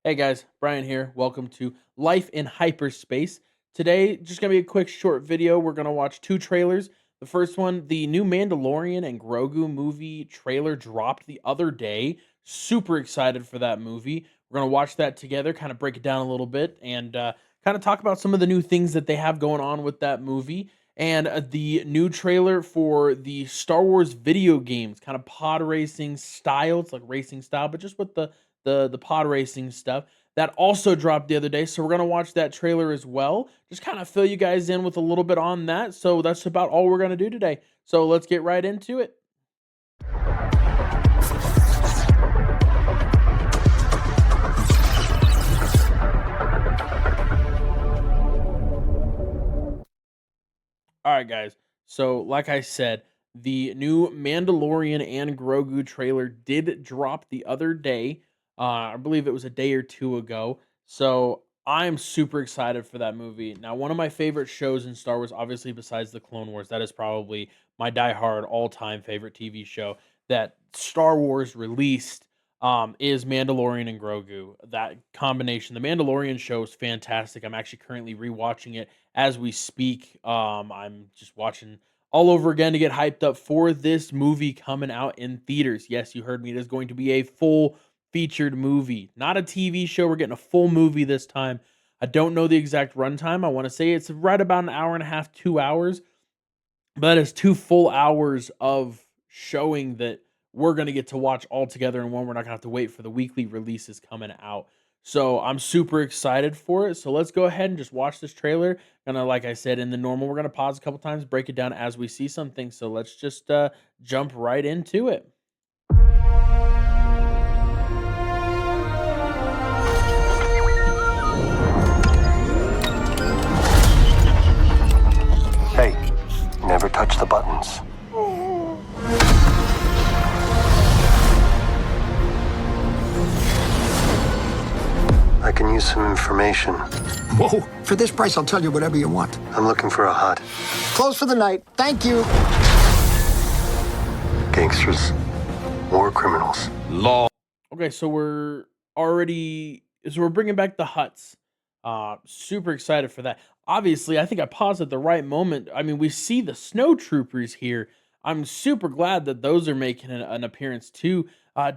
Hey guys, Brian here. Welcome to Life in Hyperspace. Today, just gonna be a quick short video. We're gonna watch two trailers. The first one, the new Mandalorian and Grogu movie trailer dropped the other day. Super excited for that movie. We're gonna watch that together, kind of break it down a little bit, and kind of talk about some of the new things that they have going on with that movie. And the new trailer for the Star Wars video games, kind of pod racing style. It's like racing style, but just with the pod racing stuff that also dropped the other day. So we're gonna watch that trailer as well. Just kind of fill you guys in with a little bit on that. So that's about all we're gonna do today. So let's get right into it. All right, guys. So, like I said, the new Mandalorian and Grogu trailer did drop the other day. I believe it was a day or two ago. So, I'm super excited for that movie. Now, one of my favorite shows in Star Wars, obviously, besides the Clone Wars, that is probably my diehard all time favorite TV show that Star Wars released. Is Mandalorian and Grogu. That combination, the Mandalorian show is fantastic. I'm actually currently rewatching it as we speak. I'm just watching all over again to get hyped up for this movie coming out in theaters. Yes, you heard me. It is going to be a full featured movie, not a TV show. We're getting a full movie this time. I don't know the exact runtime. I want to say it's right about an hour and a half, 2 hours. But that is 2 full hours of showing that we're gonna get to watch all together in one. We're not gonna have to wait for the weekly releases coming out. So I'm super excited for it. So let's go ahead and just watch this trailer. And like I said, in the normal, we're gonna pause a couple times, break it down as we see something. So let's just jump right into it. Hey, never touch the buttons. I can use some information. Whoa, for this price, I'll tell you whatever you want. I'm looking for a hut. Close for the night. Thank you. Gangsters, war criminals. Okay, so we're bringing back the huts. Super excited for that. Obviously, I think I paused at the right moment. I mean, we see the snow troopers here. I'm super glad that those are making an appearance too.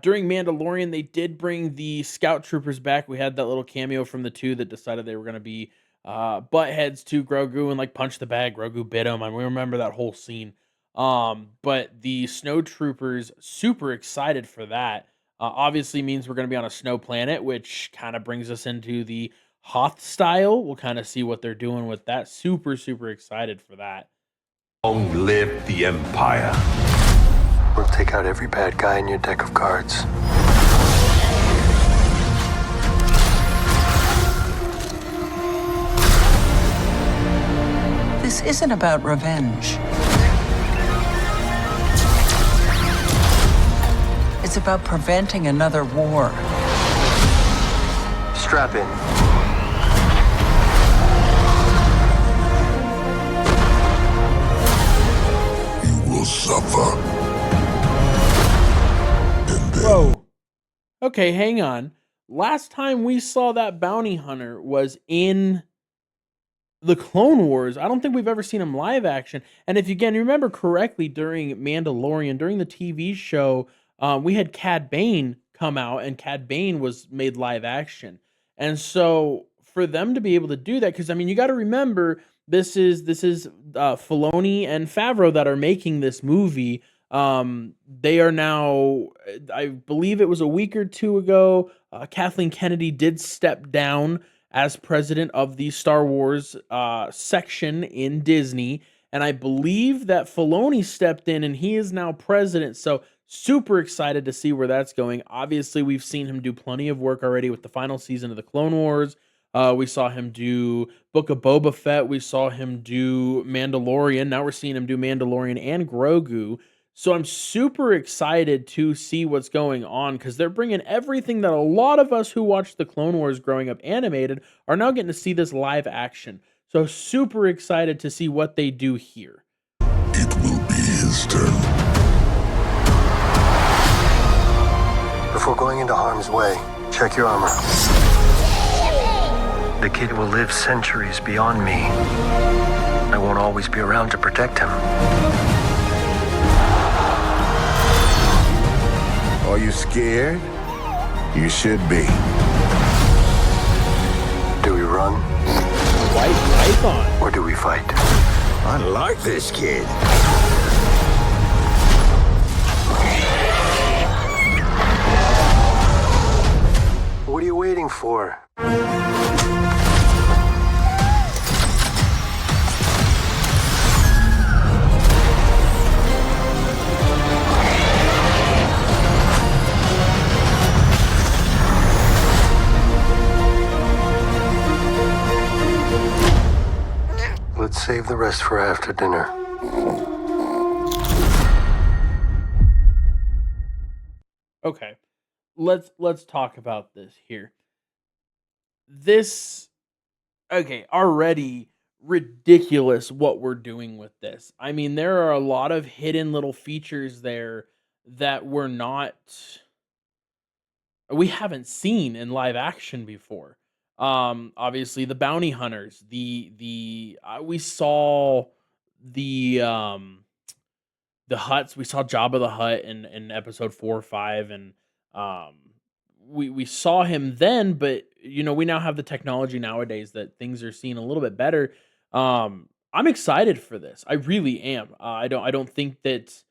During Mandalorian, they did bring the scout troopers back. We had that little cameo from the two that decided they were going to be butt heads to Grogu and like punch the bag. Grogu bit him. I mean, we remember that whole scene. But the snow troopers, super excited for that. Obviously means we're going to be on a snow planet, which kind of brings us into the Hoth style. We'll kind of see what they're doing with that. Super, super excited for that. Long live the Empire. We'll take out every bad guy in your deck of cards. This isn't about revenge. It's about preventing another war. Strap in. You will suffer. Whoa. Okay, hang on. Last time we saw that bounty hunter was in the Clone Wars. I don't think we've ever seen him live action. And if you again remember correctly, during Mandalorian, during the TV show, we had Cad Bane come out, and Cad Bane was made live action. And so for them to be able to do that, because I mean, you got to remember this is Filoni and Favreau that are making this movie. They are now, I believe it was a week or two ago, Kathleen Kennedy did step down as president of the Star Wars section in Disney. And I believe that Filoni stepped in and he is now president. So super excited to see where that's going. Obviously, we've seen him do plenty of work already with the final season of the Clone Wars. We saw him do Book of Boba Fett. We saw him do Mandalorian. Now we're seeing him do Mandalorian and Grogu. So I'm super excited to see what's going on because they're bringing everything that a lot of us who watched the Clone Wars growing up animated are now getting to see this live action. So super excited to see what they do here. It will be his turn. Before going into harm's way, check your armor. The kid will live centuries beyond me. I won't always be around to protect him. Are you scared? You should be. Do we run White Python. or do we fight? I like this kid. What are you waiting for? Let's save the rest for after dinner. Okay. Let's talk about this here. This okay, already ridiculous what we're doing with this. I mean, there are a lot of hidden little features there that we haven't seen in live action before. Obviously the bounty hunters, the we saw the the Hutts. We saw Jabba the Hutt in episode 4 or 5, and um, we saw him then. But we now have the technology nowadays that things are seen a little bit better. I'm excited for this. I really am. I don't think that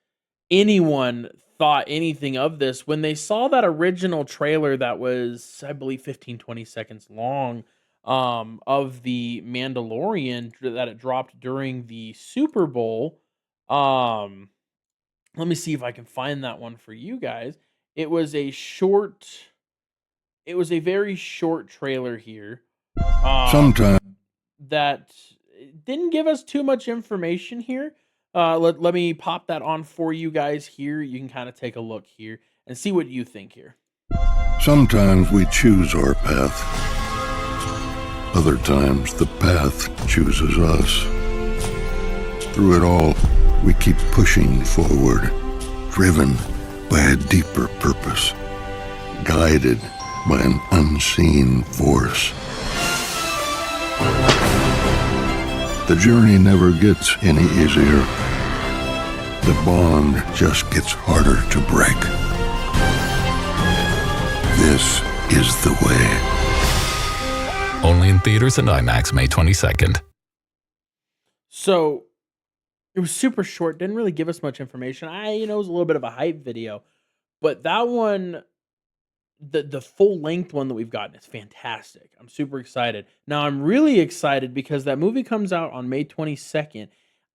anyone thought anything of this when they saw that original trailer that was, I believe, 15-20 seconds long, of the Mandalorian that it dropped during the Super Bowl. Um, Let me see if I can find that one for you guys. It was a short it was a very short trailer here. Sometimes. That didn't give us too much information here. Let me pop that on for you guys here. You can kind of take a look here and see what you think here. Sometimes we choose our path. Other times the path chooses us. Through it all, we keep pushing forward, driven by a deeper purpose, guided by an unseen force. The journey never gets any easier. The bond just gets harder to break. This is the way. Only in theaters and IMAX May 22nd. So it was super short, didn't really give us much information. It was a little bit of a hype video, but that one, the full length one that we've gotten is fantastic. I'm super excited. Now I'm really excited because that movie comes out on May 22nd.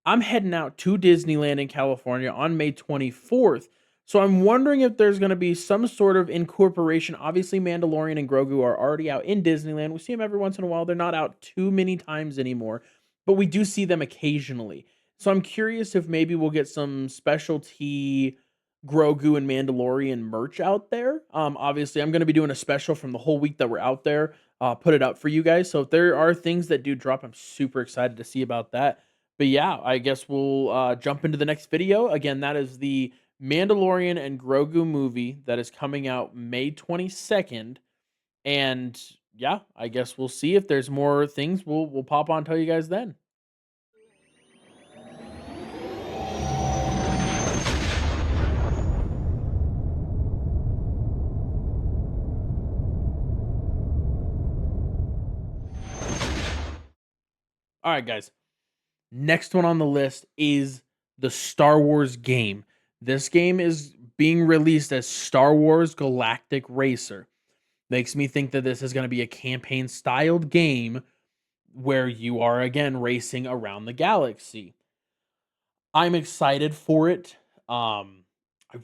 I'm heading out to Disneyland in California on May 24th. So I'm wondering if there's going to be some sort of incorporation. Obviously, Mandalorian and Grogu are already out in Disneyland. We see them every once in a while. They're not out too many times anymore, but we do see them occasionally. So I'm curious if maybe we'll get some specialty Grogu and Mandalorian merch out there. Obviously, I'm going to be doing a special from the whole week that we're out there. Put it up for you guys. So if there are things that do drop, I'm super excited to see about that. But yeah, I guess we'll jump into the next video. Again, that is the Mandalorian and Grogu movie that is coming out May 22nd. And yeah, I guess we'll see if there's more things. We'll pop on and tell you guys then. All right, guys. Next one on the list is the Star Wars game. This game is being released as Star Wars Galactic Racer. Makes me think that this is going to be a campaign styled game where you are again racing around the galaxy. I'm excited for it. I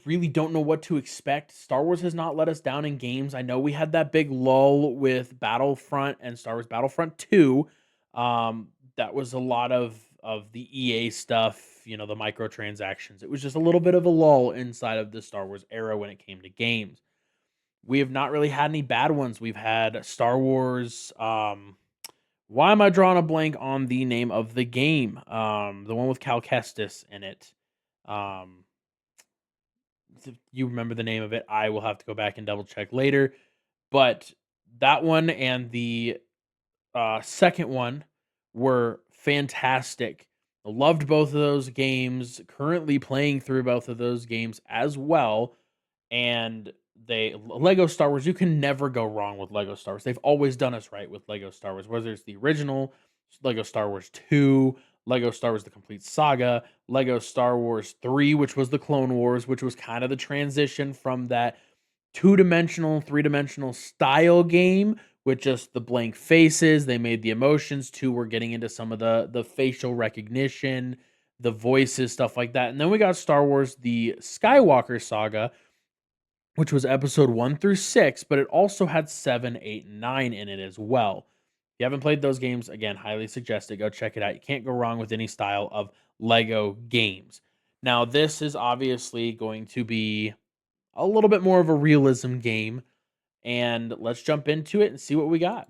really don't know what to expect. Star Wars has not let us down in games. I know we had that big lull with Battlefront and Star Wars Battlefront 2. That was a lot of the EA stuff, the microtransactions. It was just a little bit of a lull inside of the Star Wars era when it came to games. We have not really had any bad ones. We've had Star Wars. Why am I drawing a blank on the name of the game? The one with Cal Kestis in it. If you remember the name of it, I will have to go back and double check later. But that one and the second one were fantastic. I loved both of those games. Currently playing through both of those games as well. And Lego Star Wars, you can never go wrong with Lego Star Wars. They've always done us right with Lego Star Wars, whether it's the original Lego Star Wars 2, Lego Star Wars The Complete Saga, Lego Star Wars 3, which was the Clone Wars, which was kind of the transition from that two-dimensional, three-dimensional style game with just the blank faces. They made the emotions too. We're getting into some of the facial recognition, the voices, stuff like that. And then we got Star Wars The Skywalker Saga, which was episode 1 through 6, but it also had 7, 8, and 9 in it as well. If you haven't played those games, again, highly suggest it. Go check it out. You can't go wrong with any style of Lego games. Now, this is obviously going to be a little bit more of a realism game, and let's jump into it and see what we got.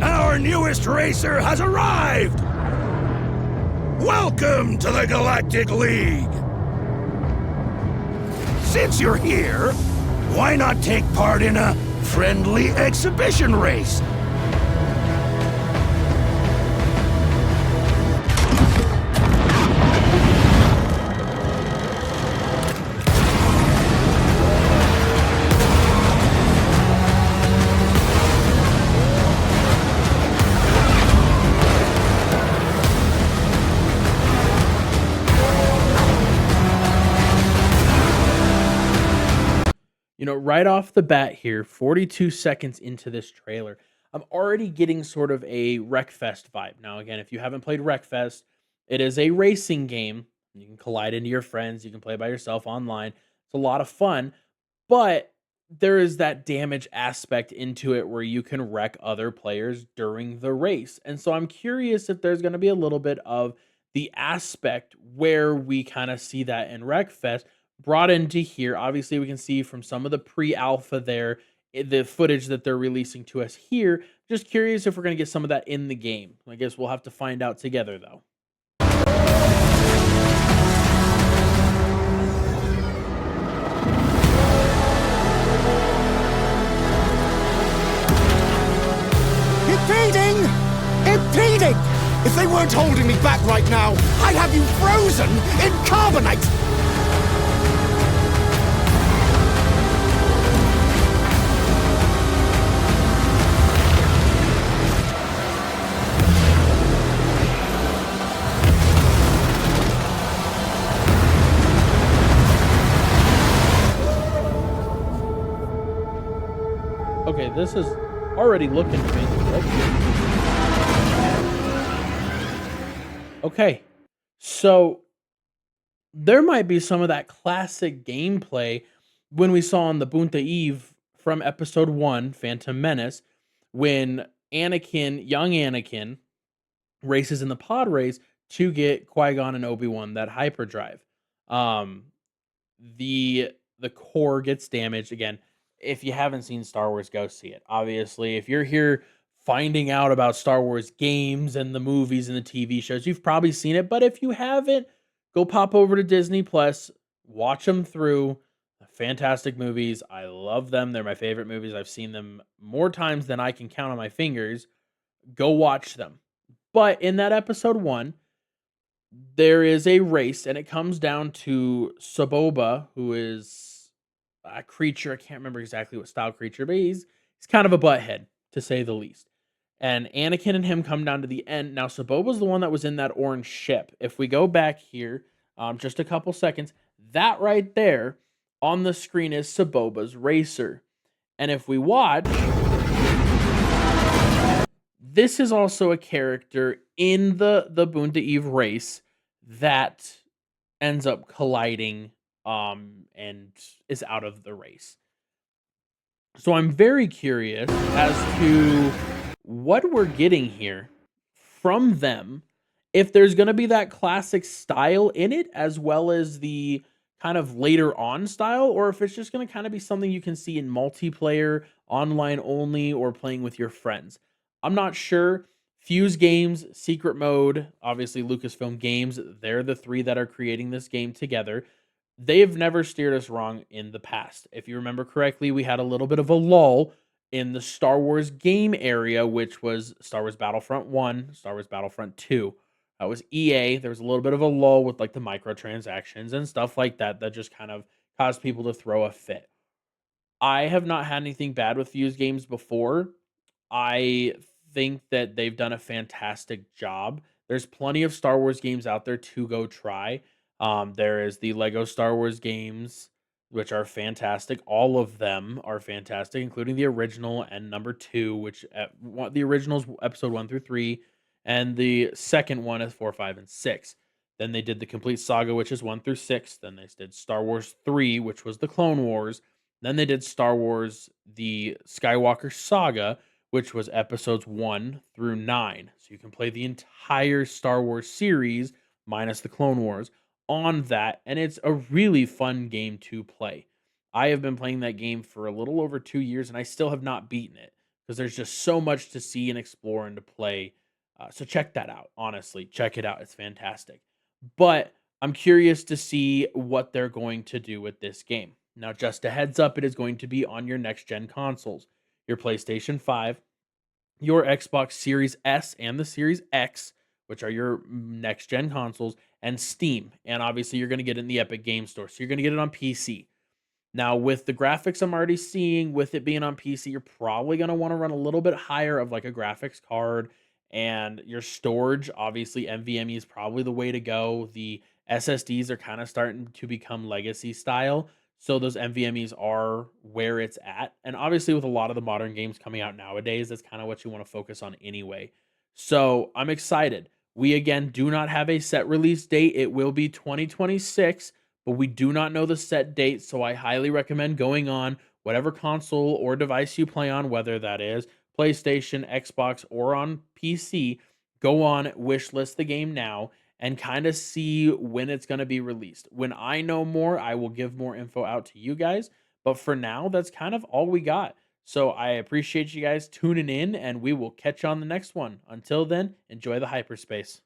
Our newest racer has arrived! Welcome to the Galactic League! Since you're here, why not take part in a friendly exhibition race? Right off the bat here, 42 seconds into this trailer, I'm already getting sort of a Wreckfest vibe. Now, again, if you haven't played Wreckfest, it is a racing game. You can collide into your friends, you can play by yourself online. It's a lot of fun, but there is that damage aspect into it where you can wreck other players during the race. And so I'm curious if there's going to be a little bit of the aspect where we kind of see that in Wreckfest brought into here. Obviously, we can see from some of the pre-alpha there, the footage that they're releasing to us here. Just curious if we're going to get some of that in the game. I guess we'll have to find out together, though. Impeding! Impeding! If they weren't holding me back right now, I'd have you frozen in carbonite! Okay, this is already looking fantastic. Okay, so there might be some of that classic gameplay when we saw on the Bunta Eve from episode 1, Phantom Menace, when young Anakin, races in the pod race to get Qui-Gon and Obi-Wan that hyperdrive. Um, the core gets damaged again. If you haven't seen Star Wars, go see it. Obviously, if you're here finding out about Star Wars games and the movies and the TV shows, you've probably seen it. But if you haven't, go pop over to Disney Plus, watch them through. Fantastic movies. I love them. They're my favorite movies. I've seen them more times than I can count on my fingers. Go watch them. But in that episode 1, there is a race, and it comes down to Saboba, who is a creature. I can't remember exactly what style creature, but he's kind of a butthead, to say the least. And Anakin and him come down to the end. Now, Saboba's the one that was in that orange ship. If we go back here, just a couple seconds, that right there on the screen is Saboba's racer. And if we watch, this is also a character in the Bunta Eve race that ends up colliding and is out of the race. So I'm very curious as to what we're getting here from them, if there's going to be that classic style in it as well as the kind of later on style, or if it's just going to kind of be something you can see in multiplayer, online only, or playing with your friends. I'm not sure. Fuse Games, Secret Mode, obviously Lucasfilm Games, they're the three that are creating this game together. They've never steered us wrong in the past. If you remember correctly, we had a little bit of a lull in the Star Wars game area, which was Star Wars Battlefront 1, Star Wars Battlefront 2. That was EA. There was a little bit of a lull with like the microtransactions and stuff like that that just kind of caused people to throw a fit. I have not had anything bad with Fuse games before. I think that they've done a fantastic job. There's plenty of Star Wars games out there to go try. There is the Lego Star Wars games, which are fantastic. All of them are fantastic, including the original and number two, which the originals episode 1 through 3, and the second one is 4, 5, and 6. Then they did the complete saga, which is 1 through 6. Then they did Star Wars 3, which was the Clone Wars. Then they did Star Wars: The Skywalker Saga, which was episodes 1 through 9. So you can play the entire Star Wars series minus the Clone Wars on that, and it's a really fun game to play. I have been playing that game for a little over 2 years, and I still have not beaten it because there's just so much to see and explore and to play. So check that out. Honestly, check it out. It's fantastic. But I'm curious to see what they're going to do with this game. Now, just a heads up, it is going to be on your next gen consoles, your PlayStation 5, your Xbox Series S and the Series X, which are your next gen consoles, and Steam. And obviously, you're going to get it in the Epic Game Store. So you're going to get it on PC. Now, with the graphics I'm already seeing, with it being on PC, you're probably going to want to run a little bit higher of like a graphics card, and your storage. Obviously, NVMe is probably the way to go. The SSDs are kind of starting to become legacy style. So those NVMe's are where it's at. And obviously, with a lot of the modern games coming out nowadays, that's kind of what you want to focus on anyway. So I'm excited. We again do not have a set release date. It will be 2026, but we do not know the set date. So I highly recommend going on whatever console or device you play on, whether that is PlayStation, Xbox, or on PC. Go on, wish list the game now, and kind of see when it's going to be released. When I know more, I will give more info out to you guys. But for now, that's kind of all we got. So I appreciate you guys tuning in, and we will catch you on the next one. Until then, enjoy the hyperspace.